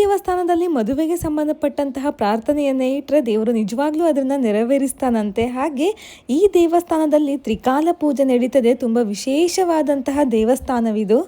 ದೇವಸ್ಥಾನದಲ್ಲಿ ಮದುವೆಗೆ ಸಂಬಂಧಪಟ್ಟಂತಹ ಪ್ರಾರ್ಥನೆಯನ್ನೇ ಇಟ್ಟರೆ ದೇವರು ನಿಜವಾಗ್ಲೂ ಅದನ್ನು ನೆರವೇರಿಸ್ತಾನಂತೆ. ಹಾಗೆ ಈ ದೇವಸ್ಥಾನದಲ್ಲಿ ತ್ರಿಕಾಲ ಪೂಜೆ ನಡೀತದೆ. ತುಂಬ ವಿಶೇಷವಾದಂತಹ ದೇವಸ್ಥಾನವಿದು.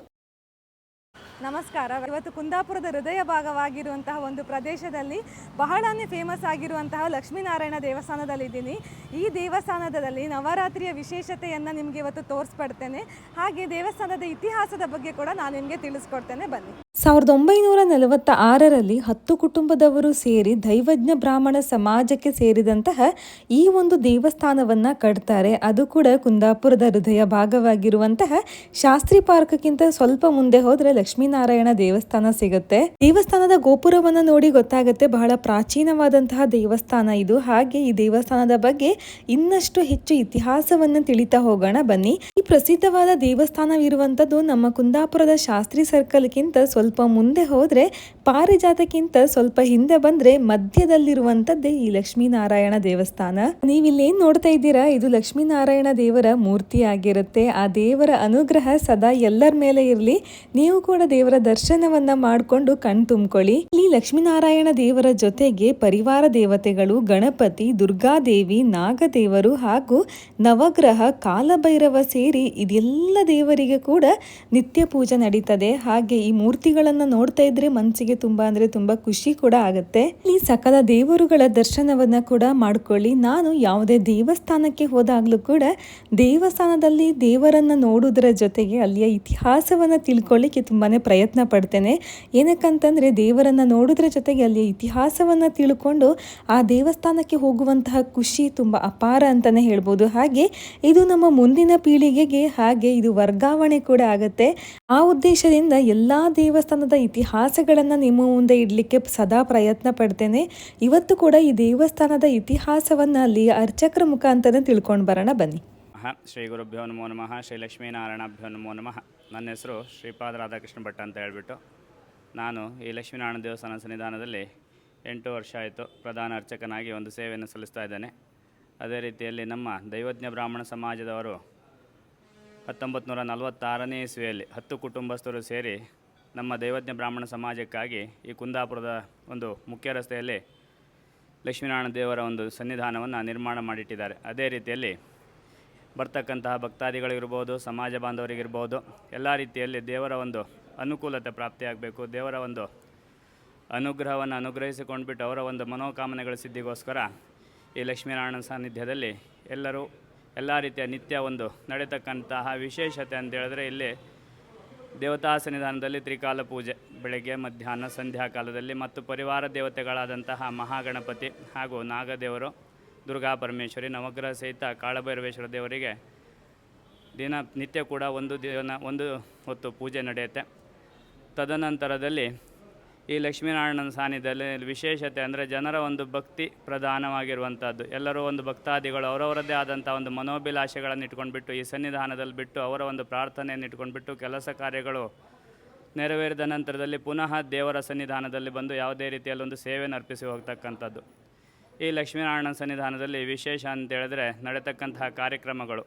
ನಮಸ್ಕಾರ. ಇವತ್ತು ಕುಂದಾಪುರದ ಹೃದಯ ಭಾಗವಾಗಿರುವಂತಹ ಒಂದು ಪ್ರದೇಶದಲ್ಲಿ ಬಹಳನೇ ಫೇಮಸ್ ಆಗಿರುವಂತಹ ಲಕ್ಷ್ಮೀನಾರಾಯಣ ದೇವಸ್ಥಾನದಲ್ಲಿದ್ದೀನಿ. ಈ ದೇವಸ್ಥಾನದಲ್ಲಿ ನವರಾತ್ರಿಯ ವಿಶೇಷತೆಯನ್ನು ನಿಮಗೆ ಇವತ್ತು ತೋರಿಸ್ಪಡ್ತೇನೆ. ಹಾಗೆ ದೇವಸ್ಥಾನದ ಇತಿಹಾಸದ ಬಗ್ಗೆ ಕೂಡ ನಾನು ನಿಮಗೆ ತಿಳಿಸ್ಕೊಡ್ತೇನೆ, ಬನ್ನಿ. 1946ರಲ್ಲಿ 10 ಕುಟುಂಬದವರು ಸೇರಿ ದೈವಜ್ಞ ಬ್ರಾಹ್ಮಣ ಸಮಾಜಕ್ಕೆ ಸೇರಿದಂತಹ ಈ ಒಂದು ದೇವಸ್ಥಾನವನ್ನು ಕಟ್ತಾರೆ. ಅದು ಕೂಡ ಕುಂದಾಪುರದ ಹೃದಯ ಭಾಗವಾಗಿರುವಂತಹ ಶಾಸ್ತ್ರಿ ಪಾರ್ಕ್ಗಿಂತ ಸ್ವಲ್ಪ ಮುಂದೆ ಹೋದರೆ ಲಕ್ಷ್ಮೀನಾರಾಯಣ ದೇವಸ್ಥಾನ ಸಿಗುತ್ತೆ. ದೇವಸ್ಥಾನದ ಗೋಪುರವನ್ನು ನೋಡಿ ಗೊತ್ತಾಗುತ್ತೆ, ಬಹಳ ಪ್ರಾಚೀನವಾದಂತಹ ದೇವಸ್ಥಾನ ಇದು. ಹಾಗೆ ಈ ದೇವಸ್ಥಾನದ ಬಗ್ಗೆ ಇನ್ನಷ್ಟು ಹೆಚ್ಚು ಇತಿಹಾಸವನ್ನು ತಿಳಿತಾ ಹೋಗೋಣ, ಬನ್ನಿ. ಈ ಪ್ರಸಿದ್ಧವಾದ ದೇವಸ್ಥಾನವಿರುವಂಥದ್ದು ನಮ್ಮ ಕುಂದಾಪುರದ ಶಾಸ್ತ್ರಿ ಸರ್ಕಲ್ಗಿಂತ ಸ್ವಲ್ಪ ಮುಂದೆ ಹೋದ್ರೆ, ಪಾರಿಜಾತಕ್ಕಿಂತ ಸ್ವಲ್ಪ ಹಿಂದೆ ಬಂದ್ರೆ ಮಧ್ಯದಲ್ಲಿರುವಂತದ್ದೇ ಈ ಲಕ್ಷ್ಮೀನಾರಾಯಣ ದೇವಸ್ಥಾನ. ನೀವಿಲ್ಲೇನ್ ನೋಡ್ತಾ ಇದ್ದೀರಾ, ಇದು ಲಕ್ಷ್ಮೀನಾರಾಯಣ ದೇವರ ಮೂರ್ತಿ ಆಗಿರುತ್ತೆ. ಆ ದೇವರ ಅನುಗ್ರಹ ಸದಾ ಎಲ್ಲರ ಮೇಲೆ ಇರಲಿ. ನೀವು ಕೂಡ ದೇವರ ದರ್ಶನವನ್ನ ಮಾಡಿಕೊಂಡು ಕಣ್ ತುಂಬಿಕೊಳ್ಳಿ. ಇಲ್ಲಿ ಲಕ್ಷ್ಮೀನಾರಾಯಣ ದೇವರ ಜೊತೆಗೆ ಪರಿವಾರ ದೇವತೆಗಳು, ಗಣಪತಿ, ದುರ್ಗಾದೇವಿ, ನಾಗದೇವರು ಹಾಗೂ ನವಗ್ರಹ, ಕಾಲಭೈರವ ಸೇರಿ ಇದೆಲ್ಲ ದೇವರಿಗೆ ಕೂಡ ನಿತ್ಯ ಪೂಜೆ ನಡೀತದೆ. ಹಾಗೆ ಈ ಮೂರ್ತಿಗಳನ್ನ ನೋಡ್ತಾ ಇದ್ರೆ ಮನಸ್ಸಿಗೆ ತುಂಬಾ ಖುಷಿ ಕೂಡ ಆಗುತ್ತೆ. ಈ ಸಕಲ ದೇವರುಗಳ ದರ್ಶನವನ್ನ ಕೂಡ ಮಾಡ್ಕೊಳ್ಳಿ. ನಾನು ಯಾವುದೇ ದೇವಸ್ಥಾನಕ್ಕೆ ಹೋದಾಗ್ಲೂ ಕೂಡ ದೇವಸ್ಥಾನದಲ್ಲಿ ದೇವರನ್ನ ನೋಡುವುದರ ಜೊತೆಗೆ ಅಲ್ಲಿಯ ಇತಿಹಾಸವನ್ನ ತಿಳ್ಕೊಳ್ಳಿಕ್ಕೆ ತುಂಬಾನೇ ಪ್ರಯತ್ನ ಪಡ್ತೇನೆ. ಏನಕ್ಕಂತಂದ್ರೆ ದೇವರನ್ನ ನೋಡುವುದರ ಜೊತೆಗೆ ಅಲ್ಲಿಯ ಇತಿಹಾಸವನ್ನ ತಿಳ್ಕೊಂಡು ಆ ದೇವಸ್ಥಾನಕ್ಕೆ ಹೋಗುವಂತಹ ಖುಷಿ ತುಂಬಾ ಅಪಾರ ಅಂತಾನೆ ಹೇಳ್ಬೋದು. ಹಾಗೆ ಇದು ನಮ್ಮ ಮುಂದಿನ ಪೀಳಿಗೆಗೆ ಹಾಗೆ ಇದು ವರ್ಗಾವಣೆ ಕೂಡ ಆಗತ್ತೆ. ಆ ಉದ್ದೇಶದಿಂದ ಎಲ್ಲಾ ದೇವಸ್ಥಾನದ ಇತಿಹಾಸಗಳನ್ನ ನಿಮ್ಮ ಮುಂದೆ ಇಡ್ಲಿಕ್ಕೆ ಸದಾ ಪ್ರಯತ್ನ ಪಡ್ತೇನೆ. ಇವತ್ತು ಕೂಡ ಈ ದೇವಸ್ಥಾನದ ಇತಿಹಾಸವನ್ನ ಅಲ್ಲಿ ಅರ್ಚಕರ ಮುಖಾಂತರ ತಿಳ್ಕೊಂಡು ಬರೋಣ, ಬನ್ನಿ. ಶ್ರೀ ಗುರುಭ್ಯೋ ನಮೋ ನಮಃ. ಶ್ರೀ ಲಕ್ಷ್ಮೀನಾರಾಯಣಭ್ಯೋ ನಮೋ ನಮಃ. ನನ್ನ ಹೆಸರು ಶ್ರೀಪಾದ ರಾಧಾಕೃಷ್ಣ ಭಟ್ ಅಂತ ಹೇಳ್ಬಿಟ್ಟು ನಾನು ಈ ಲಕ್ಷ್ಮೀನಾರಾಯಣ ದೇವಸ್ಥಾನ ಸನ್ನಿಧಾನದಲ್ಲಿ 8 ವರ್ಷ ಆಯಿತು ಪ್ರಧಾನ ಅರ್ಚಕನಾಗಿ ಒಂದು ಸೇವೆಯನ್ನು ಸಲ್ಲಿಸ್ತಾ ಇದ್ದೇನೆ. ಅದೇ ರೀತಿಯಲ್ಲಿ ನಮ್ಮ ದೈವಜ್ಞ ಬ್ರಾಹ್ಮಣ ಸಮಾಜದವರು 1946ನೇ ಇಸ್ವಿಯಲ್ಲಿ 10 ಕುಟುಂಬಸ್ಥರು ಸೇರಿ ನಮ್ಮ ದೈವಜ್ಞ ಬ್ರಾಹ್ಮಣ ಸಮಾಜಕ್ಕಾಗಿ ಈ ಕುಂದಾಪುರದ ಒಂದು ಮುಖ್ಯ ರಸ್ತೆಯಲ್ಲಿ ಲಕ್ಷ್ಮೀನಾರಾಯಣ ದೇವರ ಒಂದು ಸನ್ನಿಧಾನವನ್ನು ನಿರ್ಮಾಣ ಮಾಡಿಟ್ಟಿದ್ದಾರೆ. ಅದೇ ರೀತಿಯಲ್ಲಿ ಬರ್ತಕ್ಕಂತಹ ಭಕ್ತಾದಿಗಳಿರ್ಬೋದು, ಸಮಾಜ ಬಾಂಧವರಿಗಿರ್ಬೋದು, ಎಲ್ಲ ರೀತಿಯಲ್ಲಿ ದೇವರ ಒಂದು ಅನುಕೂಲತೆ ಪ್ರಾಪ್ತಿಯಾಗಬೇಕು, ದೇವರ ಒಂದು ಅನುಗ್ರಹವನ್ನು ಅನುಗ್ರಹಿಸಿಕೊಂಡ್ಬಿಟ್ಟು ಅವರ ಒಂದು ಮನೋಕಾಮನೆಗಳ ಸಿದ್ಧಿಗೋಸ್ಕರ ಈ ಲಕ್ಷ್ಮೀನಾರಾಯಣ ಸಾನ್ನಿಧ್ಯದಲ್ಲಿ ಎಲ್ಲರೂ ಎಲ್ಲ ರೀತಿಯ ನಿತ್ಯ ಒಂದು ನಡೆತಕ್ಕಂತಹ ವಿಶೇಷತೆ ಅಂತ ಹೇಳಿದ್ರೆ, ಇಲ್ಲಿ ದೇವತಾ ಸನ್ನಿಧಾನದಲ್ಲಿ ತ್ರಿಕಾಲ ಪೂಜೆ ಬೆಳಗ್ಗೆ, ಮಧ್ಯಾಹ್ನ, ಸಂಧ್ಯಾ ಕಾಲದಲ್ಲಿ ಮತ್ತು ಪರಿವಾರ ದೇವತೆಗಳಾದಂತಹ ಮಹಾಗಣಪತಿ ಹಾಗೂ ನಾಗದೇವರು, ದುರ್ಗಾ ಪರಮೇಶ್ವರಿ, ನವಗ್ರಹ ಸಹಿತ ಕಾಳಭೈರವೇಶ್ವರ ದೇವರಿಗೆ ನಿತ್ಯ ಕೂಡ ಒಂದು ಹೊತ್ತು ಪೂಜೆ ನಡೆಯುತ್ತೆ. ತದನಂತರದಲ್ಲಿ ಈ ಲಕ್ಷ್ಮೀನಾರಾಯಣನ ಸಾನ್ನಿಧ್ಯದಲ್ಲಿ ವಿಶೇಷತೆ ಅಂದರೆ ಜನರ ಒಂದು ಭಕ್ತಿ ಪ್ರಧಾನವಾಗಿರುವಂಥದ್ದು. ಎಲ್ಲರೂ ಒಂದು ಭಕ್ತಾದಿಗಳು ಅವರವರದ್ದೇ ಆದಂಥ ಒಂದು ಮನೋಭಿಲಾಷೆಗಳನ್ನು ಇಟ್ಕೊಂಡ್ಬಿಟ್ಟು ಈ ಸನ್ನಿಧಾನದಲ್ಲಿ ಬಿಟ್ಟು ಅವರ ಒಂದು ಪ್ರಾರ್ಥನೆಯನ್ನು ಇಟ್ಕೊಂಡ್ಬಿಟ್ಟು ಕೆಲಸ ಕಾರ್ಯಗಳು ನೆರವೇರಿದ ನಂತರದಲ್ಲಿ ಪುನಃ ದೇವರ ಸನ್ನಿಧಾನದಲ್ಲಿ ಬಂದು ಯಾವುದೇ ರೀತಿಯಲ್ಲಿ ಒಂದು ಸೇವೆಯನ್ನು ಅರ್ಪಿಸಿ ಹೋಗ್ತಕ್ಕಂಥದ್ದು. ಈ ಲಕ್ಷ್ಮೀನಾರಾಯಣ ಸನ್ನಿಧಾನದಲ್ಲಿ ವಿಶೇಷ ಅಂತೇಳಿದ್ರೆ ನಡೆತಕ್ಕಂತಹ ಕಾರ್ಯಕ್ರಮಗಳು,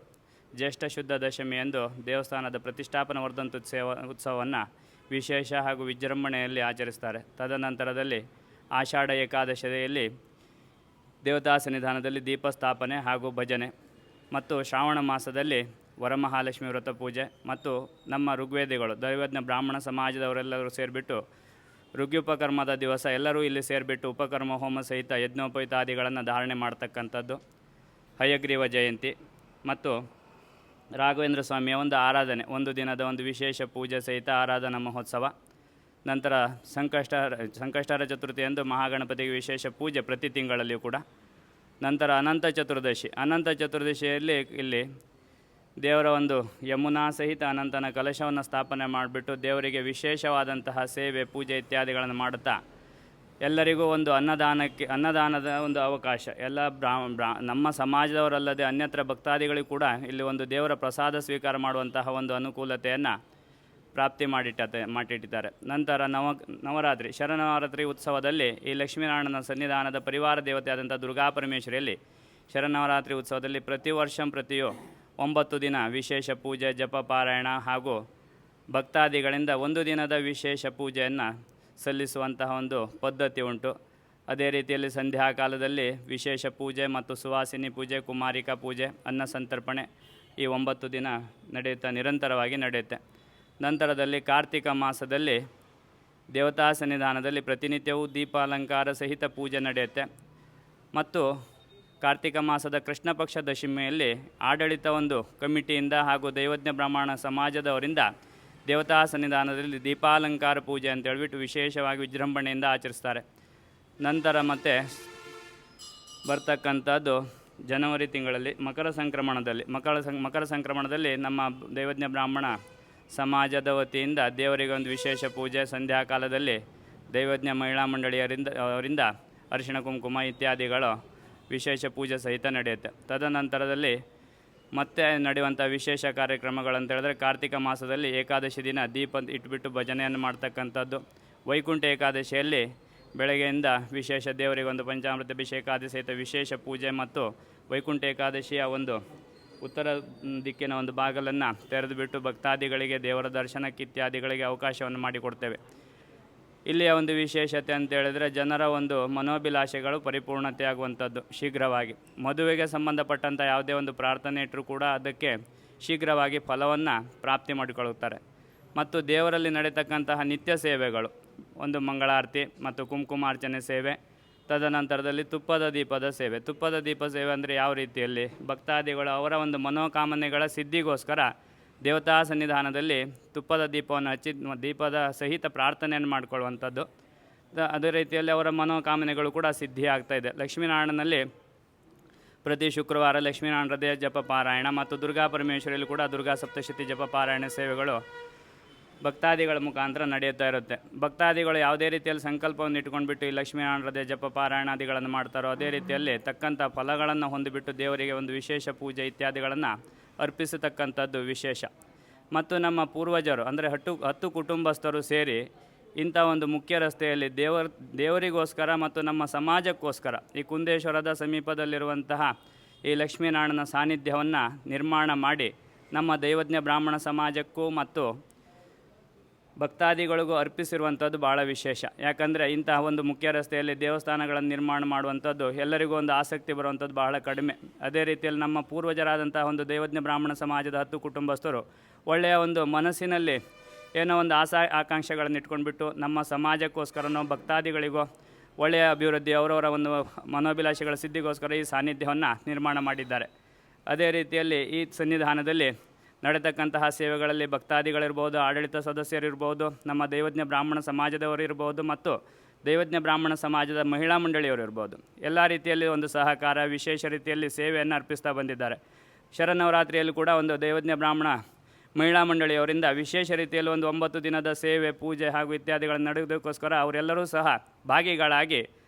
ಜ್ಯೇಷ್ಠ ಶುದ್ಧ ದಶಮಿ ಎಂದು ದೇವಸ್ಥಾನದ ಪ್ರತಿಷ್ಠಾಪನಾ ಉತ್ಸವವನ್ನು ವಿಶೇಷ ಹಾಗೂ ವಿಜೃಂಭಣೆಯಲ್ಲಿ ಆಚರಿಸ್ತಾರೆ. ತದನಂತರದಲ್ಲಿ ಆಷಾಢ ಏಕಾದಶಿಯಲ್ಲಿ ದೇವತಾ ಸನ್ನಿಧಾನದಲ್ಲಿ ದೀಪಸ್ಥಾಪನೆ ಹಾಗೂ ಭಜನೆ, ಮತ್ತು ಶ್ರಾವಣ ಮಾಸದಲ್ಲಿ ವರಮಹಾಲಕ್ಷ್ಮಿ ವ್ರತ ಪೂಜೆ, ಮತ್ತು ನಮ್ಮ ಋಗ್ವೇದಿಗಳು ದೈವಜ್ಞ ಬ್ರಾಹ್ಮಣ ಸಮಾಜದವರೆಲ್ಲರೂ ಸೇರಿಬಿಟ್ಟು ಋಗ್ಯುಪಕರ್ಮದ ದಿವಸ ಎಲ್ಲರೂ ಇಲ್ಲಿ ಸೇರಿಬಿಟ್ಟು ಉಪಕರ್ಮ ಹೋಮ ಸಹಿತ ಯಜ್ಞೋಪಯುಕ್ತಾದಿಗಳನ್ನು ಧಾರಣೆ ಮಾಡ್ತಕ್ಕಂಥದ್ದು. ಹಯಗ್ರೀವ ಜಯಂತಿ ಮತ್ತು ರಾಘವೇಂದ್ರ ಸ್ವಾಮಿಯ ಒಂದು ಆರಾಧನೆ, ಒಂದು ದಿನದ ಒಂದು ವಿಶೇಷ ಪೂಜೆ ಸಹಿತ ಆರಾಧನಾ ಮಹೋತ್ಸವ. ನಂತರ ಸಂಕಷ್ಟಹರ ಚತುರ್ಥಿ ಎಂದು ಮಹಾಗಣಪತಿಗೆ ವಿಶೇಷ ಪೂಜೆ ಪ್ರತಿ ತಿಂಗಳಲ್ಲಿಯೂ ಕೂಡ. ನಂತರ ಅನಂತ ಚತುರ್ದಶಿಯಲ್ಲಿ ಇಲ್ಲಿ ದೇವರ ಒಂದು ಯಮುನಾ ಸಹಿತ ಅನಂತನ ಕಲಶವನ್ನು ಸ್ಥಾಪನೆ ಮಾಡಿಬಿಟ್ಟು ದೇವರಿಗೆ ವಿಶೇಷವಾದಂತಹ ಸೇವೆ, ಪೂಜೆ ಇತ್ಯಾದಿಗಳನ್ನು ಮಾಡುತ್ತಾ ಎಲ್ಲರಿಗೂ ಒಂದು ಅನ್ನದಾನದ ಒಂದು ಅವಕಾಶ. ಎಲ್ಲ ನಮ್ಮ ಸಮಾಜದವರಲ್ಲದೆ ಅನ್ಯತ್ರ ಭಕ್ತಾದಿಗಳಿಗೂ ಕೂಡ ಇಲ್ಲಿ ಒಂದು ದೇವರ ಪ್ರಸಾದ ಸ್ವೀಕಾರ ಮಾಡುವಂತಹ ಒಂದು ಅನುಕೂಲತೆಯನ್ನು ಪ್ರಾಪ್ತಿ ಮಾಡಿಟ್ಟಿದ್ದಾರೆ. ನಂತರ ನವರಾತ್ರಿ ಶರನ್ನವರಾತ್ರಿ ಉತ್ಸವದಲ್ಲಿ ಈ ಲಕ್ಷ್ಮೀನಾರಾಯಣನ ಸನ್ನಿಧಾನದ ಪರಿವಾರ ದೇವತೆಯಾದಂಥ ದುರ್ಗಾ ಪರಮೇಶ್ವರಿಯಲ್ಲಿ ಶರನ್ನವರಾತ್ರಿ ಉತ್ಸವದಲ್ಲಿ ಪ್ರತಿಯೂ 9 ದಿನ ವಿಶೇಷ ಪೂಜೆ, ಜಪ, ಪಾರಾಯಣ ಹಾಗೂ ಭಕ್ತಾದಿಗಳಿಂದ ಒಂದು ದಿನದ ವಿಶೇಷ ಪೂಜೆಯನ್ನು ಸಲ್ಲಿಸುವಂತಹ ಒಂದು ಪದ್ಧತಿ ಉಂಟು. ಅದೇ ರೀತಿಯಲ್ಲಿ ಸಂಧ್ಯಾ ಕಾಲದಲ್ಲಿ ವಿಶೇಷ ಪೂಜೆ ಮತ್ತು ಸುವಾಸಿನಿ ಪೂಜೆ, ಕುಮಾರಿಕಾ ಪೂಜೆ, ಅನ್ನ ಸಂತರ್ಪಣೆ ಈ 9 ದಿನ ನಿರಂತರವಾಗಿ ನಡೆಯುತ್ತೆ. ನಂತರದಲ್ಲಿ ಕಾರ್ತಿಕ ಮಾಸದಲ್ಲಿ ದೇವತಾ ಸನ್ನಿಧಾನದಲ್ಲಿ ಪ್ರತಿನಿತ್ಯವೂ ದೀಪಾಲಂಕಾರ ಸಹಿತ ಪೂಜೆ ನಡೆಯುತ್ತೆ. ಮತ್ತು ಕಾರ್ತಿಕ ಮಾಸದ ಕೃಷ್ಣ ಪಕ್ಷ ದಶಮಿಯಲ್ಲಿ ಆಡಳಿತ ಒಂದು ಕಮಿಟಿಯಿಂದ ಹಾಗೂ ದೈವಜ್ಞ ಬ್ರಾಹ್ಮಣ ಸಮಾಜದವರಿಂದ ದೇವತಾ ಸನ್ನಿಧಾನದಲ್ಲಿ ದೀಪಾಲಂಕಾರ ಪೂಜೆ ಅಂತ ಹೇಳ್ಬಿಟ್ಟು ವಿಶೇಷವಾಗಿ ವಿಜೃಂಭಣೆಯಿಂದ ಆಚರಿಸ್ತಾರೆ. ನಂತರ ಮತ್ತೆ ಬರ್ತಕ್ಕಂಥದ್ದು ಜನವರಿ ತಿಂಗಳಲ್ಲಿ ಮಕರ ಸಂಕ್ರಮಣದಲ್ಲಿ ನಮ್ಮ ದೈವಜ್ಞ ಬ್ರಾಹ್ಮಣ ಸಮಾಜದ ವತಿಯಿಂದ ದೇವರಿಗೆ ಒಂದು ವಿಶೇಷ ಪೂಜೆ, ಸಂಧ್ಯಾ ಕಾಲದಲ್ಲಿ ದೈವಜ್ಞ ಮಹಿಳಾ ಅವರಿಂದ ಅರಿಶಿಣ ಕುಂಕುಮ ಇತ್ಯಾದಿಗಳು ವಿಶೇಷ ಪೂಜೆ ಸಹಿತ ನಡೆಯುತ್ತೆ. ತದನಂತರದಲ್ಲಿ ಮತ್ತೆ ನಡೆಯುವಂಥ ವಿಶೇಷ ಕಾರ್ಯಕ್ರಮಗಳಂತ ಹೇಳಿದ್ರೆ ಕಾರ್ತಿಕ ಮಾಸದಲ್ಲಿ ಏಕಾದಶಿ ದಿನ ದೀಪ ಇಟ್ಬಿಟ್ಟು ಭಜನೆಯನ್ನು ಮಾಡ್ತಕ್ಕಂಥದ್ದು. ವೈಕುಂಠ ಏಕಾದಶಿಯಲ್ಲಿ ಬೆಳಗ್ಗೆಯಿಂದ ವಿಶೇಷ ದೇವರಿಗೆ ಒಂದು ಪಂಚಾಮೃತ ಅಭಿಷೇಕಾದಿ ಸಹಿತ ವಿಶೇಷ ಪೂಜೆ ಮತ್ತು ವೈಕುಂಠ ಏಕಾದಶಿಯ ಒಂದು ಉತ್ತರ ದಿಕ್ಕಿನ ಒಂದು ಬಾಗಲನ್ನು ತೆರೆದುಬಿಟ್ಟು ಭಕ್ತಾದಿಗಳಿಗೆ ದೇವರ ದರ್ಶನಕ್ಕೆ ಇತ್ಯಾದಿಗಳಿಗೆ ಅವಕಾಶವನ್ನು ಮಾಡಿಕೊಡ್ತೇವೆ. ಇಲ್ಲಿಯ ಒಂದು ವಿಶೇಷತೆ ಅಂತ ಹೇಳಿದ್ರೆ ಜನರ ಒಂದು ಮನೋಭಿಲಾಷೆಗಳು ಪರಿಪೂರ್ಣತೆ ಆಗುವಂಥದ್ದು ಶೀಘ್ರವಾಗಿ. ಮದುವೆಗೆ ಸಂಬಂಧಪಟ್ಟಂಥ ಯಾವುದೇ ಒಂದು ಪ್ರಾರ್ಥನೆ ಇಟ್ಟರೂ ಕೂಡ ಅದಕ್ಕೆ ಶೀಘ್ರವಾಗಿ ಫಲವನ್ನು ಪ್ರಾಪ್ತಿ ಮಾಡಿಕೊಳ್ಳುತ್ತಾರೆ. ಮತ್ತು ದೇವರಲ್ಲಿ ನಡೆಯತಕ್ಕಂತಹ ನಿತ್ಯ ಸೇವೆಗಳು, ಒಂದು ಮಂಗಳಾರತಿ ಮತ್ತು ಕುಂಕುಮಾರ್ಚನೆ ಸೇವೆ, ತದನಂತರದಲ್ಲಿ ತುಪ್ಪದ ದೀಪದ ಸೇವೆ ಅಂದರೆ ಯಾವ ರೀತಿಯಲ್ಲಿ ಭಕ್ತಾದಿಗಳು ಅವರ ಒಂದು ಮನೋಕಾಮನೆಗಳ ಸಿದ್ಧಿಗೋಸ್ಕರ ದೇವತಾ ಸನ್ನಿಧಾನದಲ್ಲಿ ತುಪ್ಪದ ದೀಪವನ್ನು ಹಚ್ಚಿ ದೀಪದ ಸಹಿತ ಪ್ರಾರ್ಥನೆಯನ್ನು ಮಾಡಿಕೊಳ್ಳುವಂಥದ್ದು. ಅದೇ ರೀತಿಯಲ್ಲಿ ಅವರ ಮನೋಕಾಮನೆಗಳು ಕೂಡ ಸಿದ್ಧಿ ಆಗ್ತಾಯಿದೆ. ಲಕ್ಷ್ಮೀನಾರಾಯಣನಲ್ಲಿ ಪ್ರತಿ ಶುಕ್ರವಾರ ಲಕ್ಷ್ಮೀನಾರಾಯಣ ಹೃದಯ ಜಪ ಪಾರಾಯಣ ಮತ್ತು ದುರ್ಗಾ ಪರಮೇಶ್ವರಿಯಲ್ಲಿ ಕೂಡ ದುರ್ಗಾ ಸಪ್ತಶತಿ ಜಪ ಪಾರಾಯಣ ಸೇವೆಗಳು ಭಕ್ತಾದಿಗಳ ಮುಖಾಂತರ ನಡೆಯುತ್ತಾ ಇರುತ್ತೆ. ಭಕ್ತಾದಿಗಳು ಯಾವುದೇ ರೀತಿಯಲ್ಲಿ ಸಂಕಲ್ಪವನ್ನು ಇಟ್ಕೊಂಡ್ಬಿಟ್ಟು ಈ ಲಕ್ಷ್ಮೀನಾರಾಯಣ ಹೃದಯ ಜಪ ಪಾರಾಯಣಾದಿಗಳನ್ನು ಮಾಡ್ತಾರೋ ಅದೇ ರೀತಿಯಲ್ಲಿ ತಕ್ಕಂಥ ಫಲಗಳನ್ನು ಹೊಂದಿಬಿಟ್ಟು ದೇವರಿಗೆ ಒಂದು ವಿಶೇಷ ಪೂಜೆ ಇತ್ಯಾದಿಗಳನ್ನು ಅರ್ಪಿಸತಕ್ಕಂಥದ್ದು ವಿಶೇಷ. ಮತ್ತು ನಮ್ಮ ಪೂರ್ವಜರು ಅಂದರೆ 10 ಕುಟುಂಬಸ್ಥರು ಸೇರಿ ಇಂಥ ಒಂದು ಮುಖ್ಯ ರಸ್ತೆಯಲ್ಲಿ ದೇವರಿಗೋಸ್ಕರ ಮತ್ತು ನಮ್ಮ ಸಮಾಜಕ್ಕೋಸ್ಕರ ಈ ಕುಂದೇಶ್ವರದ ಸಮೀಪದಲ್ಲಿರುವಂತಹ ಈ ಲಕ್ಷ್ಮೀನಾರಾಯಣನ ಸಾನ್ನಿಧ್ಯವನ್ನು ನಿರ್ಮಾಣ ಮಾಡಿ ನಮ್ಮ ದೈವಜ್ಞ ಬ್ರಾಹ್ಮಣ ಸಮಾಜಕ್ಕೂ ಮತ್ತು ಭಕ್ತಾದಿಗಳಿಗೂ ಅರ್ಪಿಸಿರುವಂಥದ್ದು ಭಾಳ ವಿಶೇಷ. ಯಾಕಂದರೆ ಇಂತಹ ಒಂದು ಮುಖ್ಯ ರಸ್ತೆಯಲ್ಲಿ ದೇವಸ್ಥಾನಗಳನ್ನು ನಿರ್ಮಾಣ ಮಾಡುವಂಥದ್ದು ಎಲ್ಲರಿಗೂ ಒಂದು ಆಸಕ್ತಿ ಬರುವಂಥದ್ದು ಬಹಳ ಕಡಿಮೆ. ಅದೇ ರೀತಿಯಲ್ಲಿ ನಮ್ಮ ಪೂರ್ವಜರಾದಂತಹ ಒಂದು ದೈವಜ್ಞ ಬ್ರಾಹ್ಮಣ ಸಮಾಜದ 10 ಕುಟುಂಬಸ್ಥರು ಒಳ್ಳೆಯ ಒಂದು ಮನಸ್ಸಿನಲ್ಲಿ ಏನೋ ಒಂದು ಆಕಾಂಕ್ಷೆಗಳನ್ನು ಇಟ್ಕೊಂಡ್ಬಿಟ್ಟು ನಮ್ಮ ಸಮಾಜಕ್ಕೋಸ್ಕರನೋ ಭಕ್ತಾದಿಗಳಿಗೋ ಒಳ್ಳೆಯ ಅಭಿವೃದ್ಧಿ ಅವರವರ ಒಂದು ಮನೋಭಿಲಾಷೆಗಳ ಸಿದ್ಧಿಗೋಸ್ಕರ ಈ ಸಾನ್ನಿಧ್ಯವನ್ನು ನಿರ್ಮಾಣ ಮಾಡಿದ್ದಾರೆ. ಅದೇ ರೀತಿಯಲ್ಲಿ ಈ ಸನ್ನಿಧಾನದಲ್ಲಿ ನಡೆತಕ್ಕಂತಹ ಸೇವೆಗಳಲ್ಲಿ ಭಕ್ತಾದಿಗಳಿರ್ಬೋದು, ಆಡಳಿತ ಸದಸ್ಯರಿರ್ಬೋದು, ನಮ್ಮ ದೈವಜ್ಞ ಬ್ರಾಹ್ಮಣ ಸಮಾಜದವರು ಇರ್ಬೋದು ಮತ್ತು ದೈವಜ್ಞ ಬ್ರಾಹ್ಮಣ ಸಮಾಜದ ಮಹಿಳಾ ಮಂಡಳಿಯವರು ಇರ್ಬೋದು, ಎಲ್ಲ ರೀತಿಯಲ್ಲಿ ಒಂದು ಸಹಕಾರ ವಿಶೇಷ ರೀತಿಯಲ್ಲಿ ಸೇವೆಯನ್ನು ಅರ್ಪಿಸ್ತಾ ಬಂದಿದ್ದಾರೆ. ಶರನ್ನವರಾತ್ರಿಯಲ್ಲಿ ಕೂಡ ಒಂದು ದೈವಜ್ಞ ಬ್ರಾಹ್ಮಣ ಮಹಿಳಾ ಮಂಡಳಿಯವರಿಂದ ವಿಶೇಷ ರೀತಿಯಲ್ಲಿ ಒಂದು 9 ದಿನದ ಸೇವೆ, ಪೂಜೆ ಹಾಗೂ ಇತ್ಯಾದಿಗಳನ್ನು ನಡೆಯೋದಕ್ಕೋಸ್ಕರ ಅವರೆಲ್ಲರೂ ಸಹ ಭಾಗಿಗಳಾಗಿ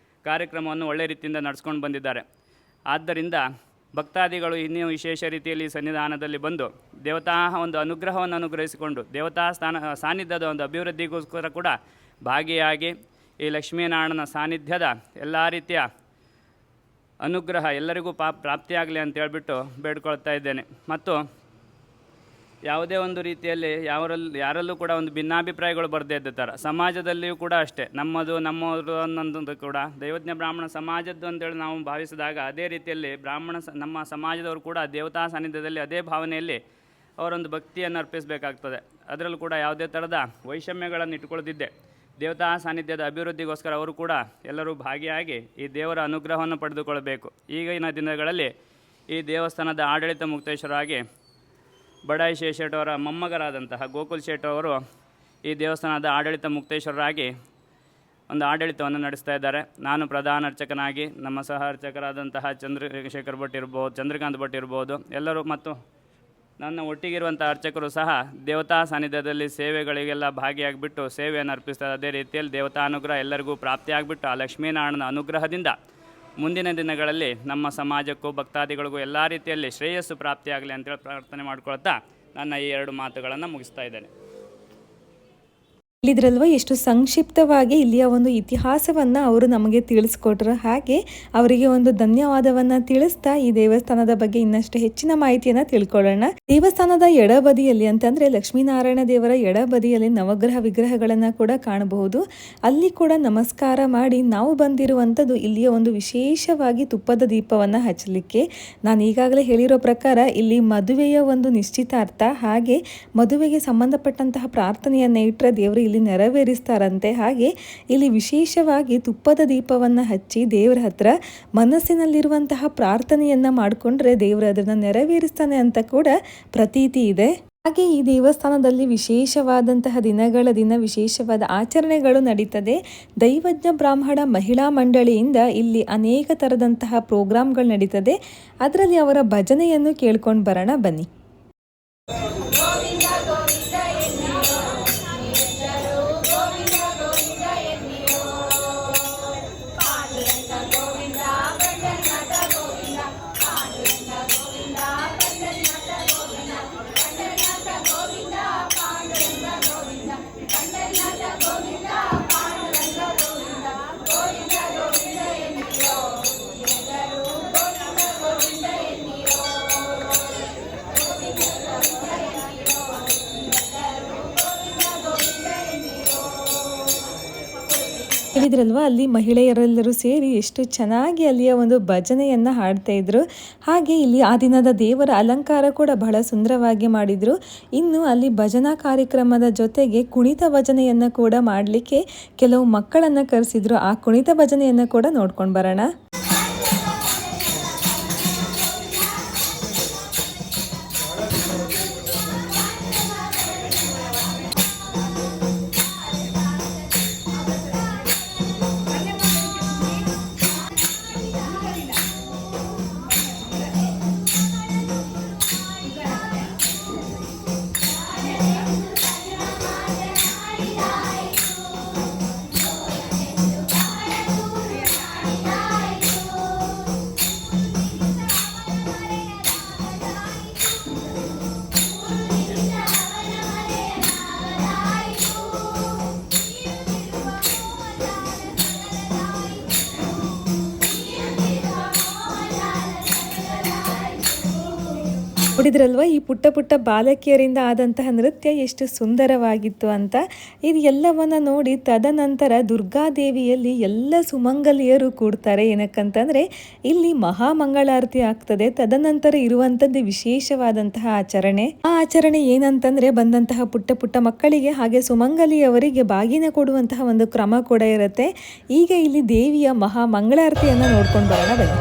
ಕಾರ್ಯಕ್ರಮವನ್ನು ಒಳ್ಳೆ ರೀತಿಯಿಂದ ನಡೆಸ್ಕೊಂಡು ಬಂದಿದ್ದಾರೆ. ಆದ್ದರಿಂದ ಭಕ್ತಾದಿಗಳು ಇನ್ನೂ ವಿಶೇಷ ರೀತಿಯಲ್ಲಿ ಸನ್ನಿಧಾನದಲ್ಲಿ ಬಂದು ದೇವತಾ ಒಂದು ಅನುಗ್ರಹವನ್ನು ಅನುಗ್ರಹಿಸಿಕೊಂಡು ದೇವತಾ ಸಾನ್ನಿಧ್ಯದ ಒಂದು ಅಭಿವೃದ್ಧಿಗೋಸ್ಕರ ಕೂಡ ಭಾಗಿಯಾಗಿ ಈ ಲಕ್ಷ್ಮೀನಾರಾಯಣನ ಸಾನ್ನಿಧ್ಯದ ಎಲ್ಲ ರೀತಿಯ ಅನುಗ್ರಹ ಎಲ್ಲರಿಗೂ ಪ್ರಾಪ್ತಿಯಾಗಲಿ ಅಂತ ಹೇಳ್ಬಿಟ್ಟು ಬೇಡ್ಕೊಳ್ತಾ ಇದ್ದೇನೆ. ಮತ್ತು ಯಾವುದೇ ಒಂದು ರೀತಿಯಲ್ಲಿ ಯಾರಲ್ಲೂ ಕೂಡ ಒಂದು ಭಿನ್ನಾಭಿಪ್ರಾಯಗಳು ಬರದೇ ಇದ್ದ ಥರ ಸಮಾಜದಲ್ಲಿಯೂ ಕೂಡ ಅಷ್ಟೇ ನಮ್ಮದು ಅನ್ನೋದು ಕೂಡ ದೈವಜ್ಞ ಬ್ರಾಹ್ಮಣ ಸಮಾಜದ್ದು ಅಂತೇಳಿ ನಾವು ಭಾವಿಸಿದಾಗ ಅದೇ ರೀತಿಯಲ್ಲಿ ನಮ್ಮ ಸಮಾಜದವರು ಕೂಡ ದೇವತಾ ಸಾನ್ನಿಧ್ಯದಲ್ಲಿ ಅದೇ ಭಾವನೆಯಲ್ಲಿ ಅವರೊಂದು ಭಕ್ತಿಯನ್ನು ಅರ್ಪಿಸಬೇಕಾಗ್ತದೆ. ಅದರಲ್ಲೂ ಕೂಡ ಯಾವುದೇ ಥರದ ವೈಷಮ್ಯಗಳನ್ನು ಇಟ್ಕೊಳ್ಳದಿದ್ದೆ ದೇವತಾ ಸಾನ್ನಿಧ್ಯದ ಅಭಿವೃದ್ಧಿಗೋಸ್ಕರ ಅವರು ಕೂಡ ಎಲ್ಲರೂ ಭಾಗಿಯಾಗಿ ಈ ದೇವರ ಅನುಗ್ರಹವನ್ನು ಪಡೆದುಕೊಳ್ಳಬೇಕು. ಈಗಿನ ದಿನಗಳಲ್ಲಿ ಈ ದೇವಸ್ಥಾನದ ಆಡಳಿತ ಮುಕ್ತೇಶ್ವರರಾಗಿ ಬಡಾಯಿ ಶೇಷಟ್ ಅವರ ಮೊಮ್ಮಗರಾದಂತಹ ಗೋಕುಲ್ ಶೇಟ್ ಅವರು ಈ ದೇವಸ್ಥಾನದ ಆಡಳಿತ ಮುಕ್ತೇಶ್ವರರಾಗಿ ಒಂದು ಆಡಳಿತವನ್ನು ನಡೆಸ್ತಾ ಇದ್ದಾರೆ. ನಾನು ಪ್ರಧಾನ ಅರ್ಚಕನಾಗಿ ನಮ್ಮ ಸಹ ಅರ್ಚಕರಾದಂತಹ ಚಂದ್ರಕಾಂತ್ ಭಟ್ ಇರ್ಬೋದು ಎಲ್ಲರೂ ಮತ್ತು ನನ್ನ ಒಟ್ಟಿಗಿರುವಂಥ ಅರ್ಚಕರು ಸಹ ದೇವತಾ ಸಾನ್ನಿಧ್ಯದಲ್ಲಿ ಸೇವೆಗಳಿಗೆಲ್ಲ ಭಾಗಿಯಾಗಿಬಿಟ್ಟು ಸೇವೆಯನ್ನು ಅರ್ಪಿಸ್ತಾರೆ. ಅದೇ ರೀತಿಯಲ್ಲಿ ದೇವತಾ ಅನುಗ್ರಹ ಎಲ್ಲರಿಗೂ ಪ್ರಾಪ್ತಿಯಾಗಿಬಿಟ್ಟು ಆ ಲಕ್ಷ್ಮೀನಾರಾಯಣನ ಅನುಗ್ರಹದಿಂದ ಮುಂದಿನ ದಿನಗಳಲ್ಲಿ ನಮ್ಮ ಸಮಾಜಕ್ಕೂ ಭಕ್ತಾದಿಗಳಿಗೂ ಎಲ್ಲ ರೀತಿಯಲ್ಲಿ ಶ್ರೇಯಸ್ಸು ಪ್ರಾಪ್ತಿಯಾಗಲಿ ಅಂತೇಳಿ ಪ್ರಾರ್ಥನೆ ಮಾಡ್ಕೊಳ್ತಾ ನನ್ನ ಈ 2 ಮಾತುಗಳನ್ನು ಮುಗಿಸ್ತಾ ಇದ್ದೇನೆ. ಇಲ್ಲಿದ್ರಲ್ವ ಎಷ್ಟು ಸಂಕ್ಷಿಪ್ತವಾಗಿ ಇಲ್ಲಿಯ ಒಂದು ಇತಿಹಾಸವನ್ನು ಅವರು ನಮಗೆ ತಿಳಿಸ್ಕೊಟ್ರು. ಹಾಗೆ ಅವರಿಗೆ ಒಂದು ಧನ್ಯವಾದವನ್ನು ತಿಳಿಸ್ತಾ ಈ ದೇವಸ್ಥಾನದ ಬಗ್ಗೆ ಇನ್ನಷ್ಟು ಹೆಚ್ಚಿನ ಮಾಹಿತಿಯನ್ನು ತಿಳ್ಕೊಳ್ಳೋಣ. ದೇವಸ್ಥಾನದ ಎಡಬದಿಯಲ್ಲಿ ಅಂತಂದರೆ ಲಕ್ಷ್ಮೀನಾರಾಯಣ ದೇವರ ಎಡಬದಿಯಲ್ಲಿ ನವಗ್ರಹ ವಿಗ್ರಹಗಳನ್ನು ಕೂಡ ಕಾಣಬಹುದು. ಅಲ್ಲಿ ಕೂಡ ನಮಸ್ಕಾರ ಮಾಡಿ ನಾವು ಬಂದಿರುವಂಥದ್ದು ಇಲ್ಲಿಯ ಒಂದು ವಿಶೇಷವಾಗಿ ತುಪ್ಪದ ದೀಪವನ್ನು ಹಚ್ಚಲಿಕ್ಕೆ. ನಾನು ಈಗಾಗಲೇ ಹೇಳಿರೋ ಪ್ರಕಾರ ಇಲ್ಲಿ ಮದುವೆಯ ಒಂದು ನಿಶ್ಚಿತಾರ್ಥ ಹಾಗೆ ಮದುವೆಗೆ ಸಂಬಂಧಪಟ್ಟಂತಹ ಪ್ರಾರ್ಥನೆಯನ್ನು ಇಟ್ಟರೆ ದೇವರು ಇಲ್ಲಿ ನೆರವೇರಿಸ್ತಾರಂತೆ. ಹಾಗೆ ಇಲ್ಲಿ ವಿಶೇಷವಾಗಿ ತುಪ್ಪದ ದೀಪವನ್ನು ಹಚ್ಚಿ ದೇವರ ಹತ್ರ ಮನಸ್ಸಿನಲ್ಲಿರುವಂತಹ ಪ್ರಾರ್ಥನೆಯನ್ನ ಮಾಡಿಕೊಂಡ್ರೆ ದೇವರು ಅದನ್ನು ನೆರವೇರಿಸ್ತಾನೆ ಅಂತ ಕೂಡ ಪ್ರತೀತಿ ಇದೆ. ಹಾಗೆ ಈ ದೇವಸ್ಥಾನದಲ್ಲಿ ವಿಶೇಷವಾದಂತಹ ದಿನ ವಿಶೇಷವಾದ ಆಚರಣೆಗಳು ನಡೀತದೆ. ದೈವಜ್ಞ ಬ್ರಾಹ್ಮಣ ಮಹಿಳಾ ಮಂಡಳಿಯಿಂದ ಇಲ್ಲಿ ಅನೇಕ ಥರದಂತಹ ಪ್ರೋಗ್ರಾಮ್ಗಳು ನಡೀತದೆ. ಅದರಲ್ಲಿ ಅವರ ಭಜನೆಯನ್ನು ಕೇಳ್ಕೊಂಡು ಬರೋಣ ಬನ್ನಿ. ಹೇಳಿದ್ರಲ್ವ ಅಲ್ಲಿ ಮಹಿಳೆಯರೆಲ್ಲರೂ ಸೇರಿ ಎಷ್ಟು ಚೆನ್ನಾಗಿ ಅಲ್ಲಿಯ ಒಂದು ಭಜನೆಯನ್ನು ಹಾಡ್ತಾ ಇದ್ರು. ಹಾಗೆ ಇಲ್ಲಿ ಆ ದಿನದ ದೇವರ ಅಲಂಕಾರ ಕೂಡ ಬಹಳ ಸುಂದರವಾಗಿ ಮಾಡಿದ್ರು. ಇನ್ನು ಅಲ್ಲಿ ಭಜನಾ ಕಾರ್ಯಕ್ರಮದ ಜೊತೆಗೆ ಕುಣಿತ ಭಜನೆಯನ್ನು ಕೂಡ ಮಾಡಲಿಕ್ಕೆ ಕೆಲವು ಮಕ್ಕಳನ್ನು ಕರೆಸಿದ್ರು. ಆ ಕುಣಿತ ಭಜನೆಯನ್ನು ಕೂಡ ನೋಡ್ಕೊಂಡು ಬರೋಣ. ನೋಡಿದ್ರಲ್ವ ಈ ಪುಟ್ಟ ಪುಟ್ಟ ಬಾಲಕಿಯರಿಂದ ಆದಂತಹ ನೃತ್ಯ ಎಷ್ಟು ಸುಂದರವಾಗಿತ್ತು ಅಂತ. ಇದು ಎಲ್ಲವನ್ನ ನೋಡಿ ತದನಂತರ ದುರ್ಗಾದೇವಿಯಲ್ಲಿ ಎಲ್ಲ ಸುಮಂಗಲಿಯರು ಕೂಡ್ತಾರೆ. ಏನಕ್ಕಂತಂದರೆ ಇಲ್ಲಿ ಮಹಾಮಂಗಳಾರತಿ ಆಗ್ತದೆ. ತದನಂತರ ಇರುವಂಥದ್ದು ವಿಶೇಷವಾದಂತಹ ಆಚರಣೆ. ಆ ಆಚರಣೆ ಏನಂತಂದರೆ ಬಂದಂತಹ ಪುಟ್ಟ ಪುಟ್ಟ ಮಕ್ಕಳಿಗೆ ಹಾಗೆ ಸುಮಂಗಲಿಯವರಿಗೆ ಬಾಗಿನ ಕೊಡುವಂತಹ ಒಂದು ಕ್ರಮ ಕೂಡ ಇರುತ್ತೆ. ಈಗ ಇಲ್ಲಿ ದೇವಿಯ ಮಹಾಮಂಗಳಾರತಿಯನ್ನು ನೋಡ್ಕೊಂಡು ಬರೋಣ ಬನ್ನಿ.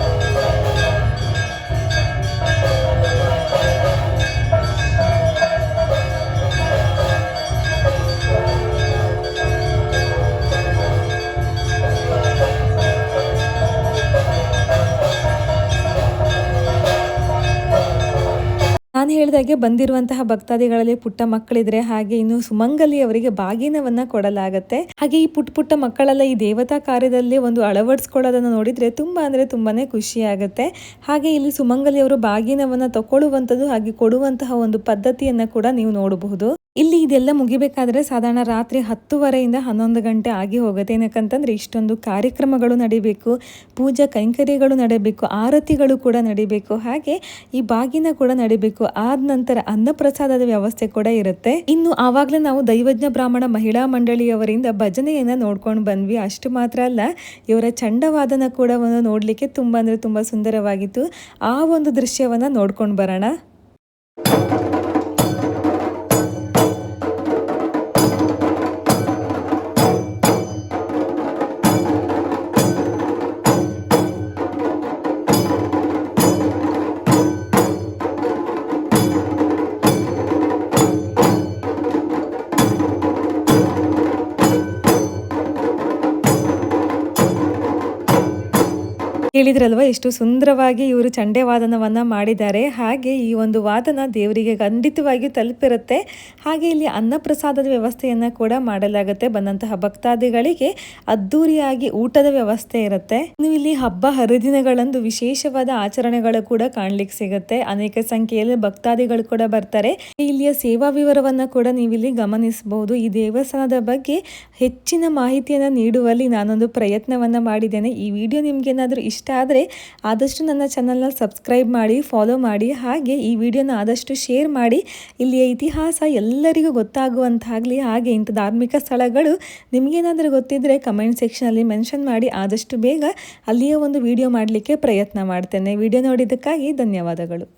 ನಾನು ಹೇಳಿದಾಗೆ ಬಂದಿರುವಂತಹ ಭಕ್ತಾದಿಗಳಲ್ಲಿ ಪುಟ್ಟ ಮಕ್ಕಳಿದ್ರೆ ಹಾಗೆ ಇನ್ನು ಸುಮಂಗಲಿ ಅವರಿಗೆ ಬಾಗಿನವನ್ನ ಕೊಡಲಾಗತ್ತೆ. ಹಾಗೆ ಈ ಪುಟ್ಟ ಪುಟ್ಟ ಮಕ್ಕಳೆಲ್ಲ ಈ ದೇವತಾ ಕಾರ್ಯದಲ್ಲಿ ಒಂದು ಅಳವಡಿಸ್ಕೊಳ್ಳೋದನ್ನು ನೋಡಿದ್ರೆ ತುಂಬಾನೇ ಖುಷಿ ಆಗುತ್ತೆ. ಹಾಗೆ ಇಲ್ಲಿ ಸುಮಂಗಲಿ ಅವರು ಬಾಗಿನವನ್ನ ತಗೊಳ್ಳುವಂಥದ್ದು ಹಾಗೆ ಕೊಡುವಂತಹ ಒಂದು ಪದ್ಧತಿಯನ್ನ ಕೂಡ ನೀವು ನೋಡಬಹುದು. ಇಲ್ಲಿ ಇದೆಲ್ಲ ಮುಗಿಬೇಕಾದ್ರೆ ಸಾಧಾರಣ ರಾತ್ರಿ 10:30ಯಿಂದ 11 ಗಂಟೆ ಆಗಿ ಹೋಗುತ್ತೆ. ಏನಕ್ಕಂತಂದ್ರೆ ಇಷ್ಟೊಂದು ಕಾರ್ಯಕ್ರಮಗಳು ನಡಿಬೇಕು, ಪೂಜಾ ಕೈಂಕರ್ಯಗಳು ನಡೀಬೇಕು, ಆರತಿಗಳು ಕೂಡ ನಡಿಬೇಕು, ಹಾಗೆ ಈ ಬಾಗಿನ ಕೂಡ ನಡಿಬೇಕು. ಆದ ನಂತರ ಅನ್ನಪ್ರಸಾದದ ವ್ಯವಸ್ಥೆ ಕೂಡ ಇರುತ್ತೆ. ಇನ್ನು ಆವಾಗಲೇ ನಾವು ದೈವಜ್ಞ ಬ್ರಾಹ್ಮಣ ಮಹಿಳಾ ಮಂಡಳಿಯವರಿಂದ ಭಜನೆಯನ್ನ ನೋಡ್ಕೊಂಡು ಬಂದ್ವಿ. ಅಷ್ಟು ಮಾತ್ರ ಅಲ್ಲ, ಇವರ ಚಂಡವಾದನ ಕೂಡ ನೋಡ್ಲಿಕ್ಕೆ ತುಂಬಾ ಸುಂದರವಾಗಿತ್ತು. ಆ ಒಂದು ದೃಶ್ಯವನ್ನ ನೋಡ್ಕೊಂಡು ಬರೋಣ. ಕೇಳಿದ್ರಲ್ವ ಎಷ್ಟು ಸುಂದರವಾಗಿ ಇವರು ಚಂಡೆ ವಾದನವನ್ನು ಮಾಡಿದ್ದಾರೆ. ಹಾಗೆ ಈ ಒಂದು ವಾದನ ದೇವರಿಗೆ ಖಂಡಿತವಾಗಿಯೂ ತಲುಪಿರುತ್ತೆ. ಹಾಗೆ ಇಲ್ಲಿ ಅನ್ನಪ್ರಸಾದದ ವ್ಯವಸ್ಥೆಯನ್ನು ಕೂಡ ಮಾಡಲಾಗುತ್ತೆ. ಬಂದಂತಹ ಭಕ್ತಾದಿಗಳಿಗೆ ಅದ್ದೂರಿಯಾಗಿ ಊಟದ ವ್ಯವಸ್ಥೆ ಇರುತ್ತೆ. ನೀವು ಇಲ್ಲಿ ಹಬ್ಬ ಹರಿದಿನಗಳಂದು ವಿಶೇಷವಾದ ಆಚರಣೆಗಳು ಕೂಡ ಕಾಣ್ಲಿಕ್ಕೆ ಸಿಗುತ್ತೆ. ಅನೇಕ ಸಂಖ್ಯೆಯಲ್ಲಿ ಭಕ್ತಾದಿಗಳು ಕೂಡ ಬರ್ತಾರೆ. ಇಲ್ಲಿಯ ಸೇವಾ ವಿವರವನ್ನು ಕೂಡ ನೀವಿಲ್ಲಿ ಗಮನಿಸಬಹುದು. ಈ ದೇವಸ್ಥಾನದ ಬಗ್ಗೆ ಹೆಚ್ಚಿನ ಮಾಹಿತಿಯನ್ನು ನೀಡುವಲ್ಲಿ ನಾನೊಂದು ಪ್ರಯತ್ನವನ್ನು ಮಾಡಿದ್ದೇನೆ. ಈ ವಿಡಿಯೋ ನಿಮ್ಗೆ ಏನಾದರೂ ಇಷ್ಟ ಆದರೆ ಆದಷ್ಟು ನನ್ನ ಚಾನಲ್ನ ಸಬ್ಸ್ಕ್ರೈಬ್ ಮಾಡಿ, ಫಾಲೋ ಮಾಡಿ. ಹಾಗೆ ಈ ವಿಡಿಯೋನ ಆದಷ್ಟು ಶೇರ್ ಮಾಡಿ. ಇಲ್ಲಿಯ ಇತಿಹಾಸ ಎಲ್ಲರಿಗೂ ಗೊತ್ತಾಗುವಂತಾಗಲಿ. ಹಾಗೆ ಇಂಥ ಧಾರ್ಮಿಕ ಸ್ಥಳಗಳು ನಿಮಗೇನಾದರೂ ಗೊತ್ತಿದ್ದರೆ ಕಮೆಂಟ್ ಸೆಕ್ಷನಲ್ಲಿ ಮೆನ್ಷನ್ ಮಾಡಿ. ಆದಷ್ಟು ಬೇಗ ಅಲ್ಲಿಯ ಒಂದು ವಿಡಿಯೋ ಮಾಡಲಿಕ್ಕೆ ಪ್ರಯತ್ನ ಮಾಡ್ತೇನೆ. ವಿಡಿಯೋ ನೋಡಿದ್ದಕ್ಕಾಗಿ ಧನ್ಯವಾದಗಳು.